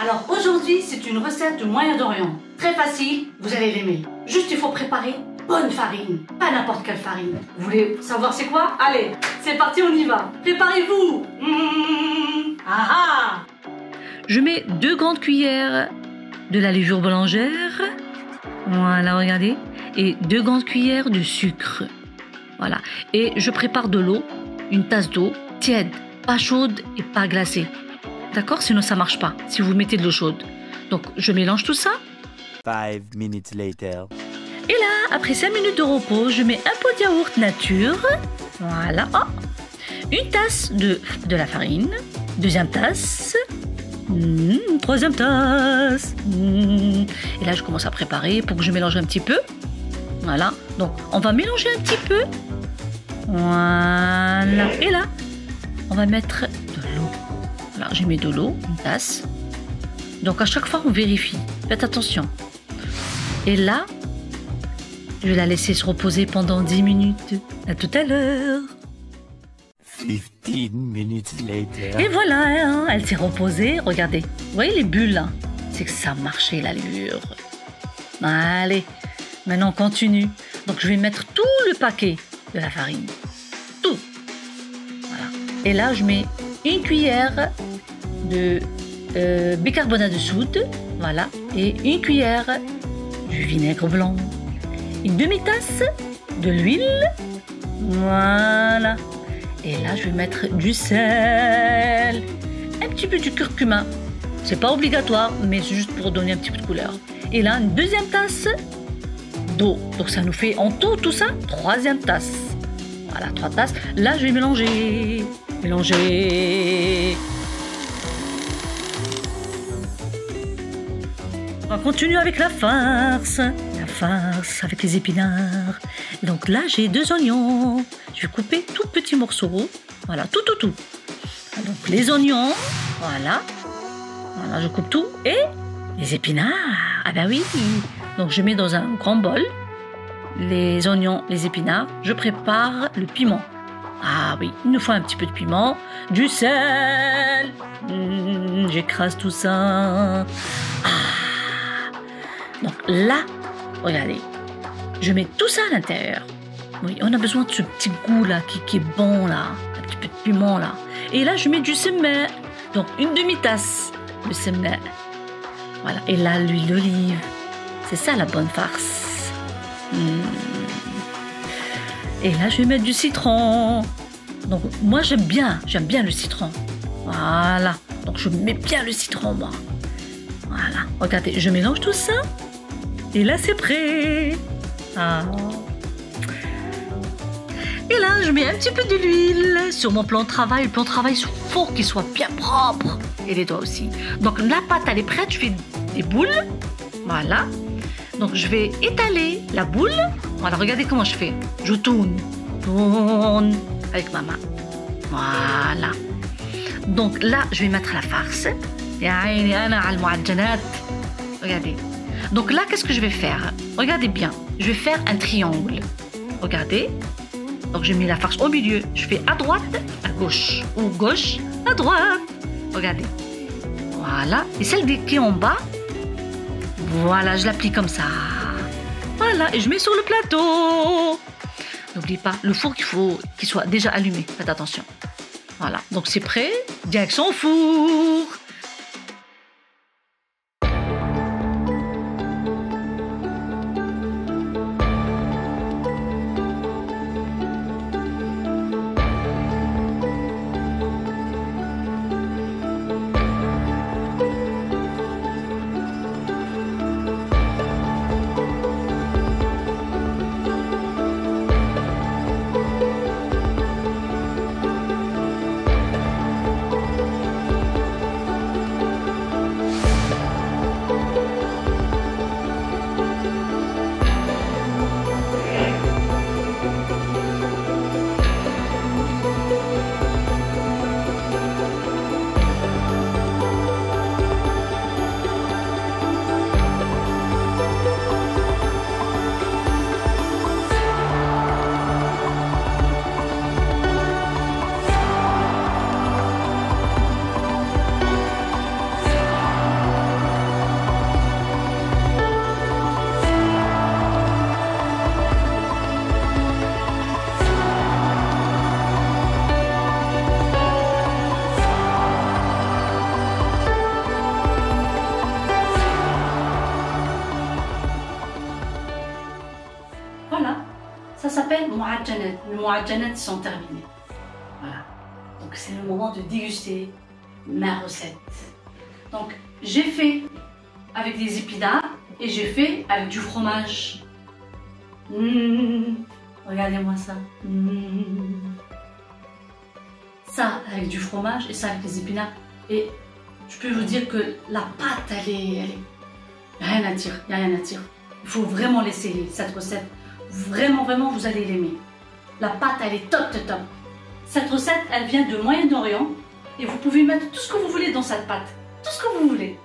Alors aujourd'hui, c'est une recette du Moyen-Orient. Très facile, vous allez l'aimer. Juste, il faut préparer bonne farine, pas n'importe quelle farine. Vous voulez savoir c'est quoi? Allez, c'est parti, on y va. Préparez-vous. Ah ah. Je mets 2 grandes cuillères de la levure boulangère. Voilà, regardez. Et 2 grandes cuillères de sucre. Voilà. Et je prépare de l'eau, une tasse d'eau tiède, pas chaude et pas glacée. D'accord? Sinon, ça marche pas si vous mettez de l'eau chaude. Donc, je mélange tout ça. 5 minutes later. Et là, après 5 minutes de repos, je mets un pot de yaourt nature. Voilà. Oh. Une tasse de la farine. Deuxième tasse. Troisième tasse. Et là, je commence à préparer pour que je mélange un petit peu. Voilà. Donc, on va mélanger un petit peu. Voilà. Et là, on va mettre de l'eau. Alors, j'ai mis de l'eau, une tasse. Donc, à chaque fois, on vérifie. Faites attention. Et là, je vais la laisser se reposer pendant 10 minutes. À tout à l'heure. 15 minutes later. Et voilà, hein, elle s'est reposée. Regardez, vous voyez les bulles là? C'est que ça a marché la levure. Allez, maintenant on continue. Donc je vais mettre tout le paquet de la farine. Tout. Voilà. Et là, je mets une cuillère de bicarbonate de soude. Voilà. Et une cuillère du vinaigre blanc. Une demi-tasse de l'huile. Voilà. Et là, je vais mettre du sel, un petit peu du curcuma. C'est pas obligatoire, mais c'est juste pour donner un petit peu de couleur. Et là, une deuxième tasse d'eau. Donc, ça nous fait en tout ça, 3e tasse. Voilà, 3 tasses. Là, je vais mélanger. Mélanger. On va continuer avec la farce. La farce avec les épinards. Donc là, j'ai 2 oignons. Je vais couper tout petits morceaux. Voilà, tout. Donc les oignons, voilà. Voilà, je coupe tout. Et les épinards. Ah ben oui. Donc je mets dans un grand bol les oignons, les épinards. Je prépare le piment. Ah oui, il nous faut un petit peu de piment. Du sel. J'écrase tout ça. Ah. Donc là, regardez. Je mets tout ça à l'intérieur. Oui, on a besoin de ce petit goût là qui est bon là, un petit peu de piment là. Et là, je mets du semmet, donc une demi-tasse de semmet. Voilà, et là, l'huile d'olive. C'est ça la bonne farce. Et là, je vais mettre du citron. Donc moi, j'aime bien le citron. Voilà, donc je mets bien le citron moi. Voilà, regardez, je mélange tout ça. Et là, c'est prêt. Ah. Et là, je mets un petit peu de l'huile sur mon plan de travail. Le plan de travail sur le four qui soit bien propre. Et les doigts aussi. Donc la pâte, elle est prête. Je fais des boules. Voilà. Donc je vais étaler la boule. Voilà, regardez comment je fais. Je tourne avec ma main. Voilà. Donc là, je vais mettre la farce. Regardez. Donc là, qu'est-ce que je vais faire? Regardez bien. Je vais faire un triangle. Regardez. Donc, je mets la farce au milieu. Je fais à droite, à gauche. Ou gauche, à droite. Regardez. Voilà. Et celle qui est en bas, voilà, je l'applique comme ça. Voilà. Et je mets sur le plateau. N'oubliez pas, le four qu'il soit déjà allumé. Faites attention. Voilà. Donc, c'est prêt. Direction four. s'appelle Mu'ajjanat. Les Mu'ajjanat sont terminés. Voilà. Donc c'est le moment de déguster ma recette. Donc j'ai fait avec des épinards et j'ai fait avec du fromage. Regardez-moi ça. Ça avec du fromage et ça avec les épinards. Et je peux vous dire que la pâte, elle est... Rien à dire, il n'y a rien à dire. Il faut vraiment l'essayer, cette recette. Vraiment, vraiment, vous allez l'aimer. La pâte, elle est top de top. Cette recette, elle vient de Moyen-Orient. Et vous pouvez mettre tout ce que vous voulez dans cette pâte. Tout ce que vous voulez.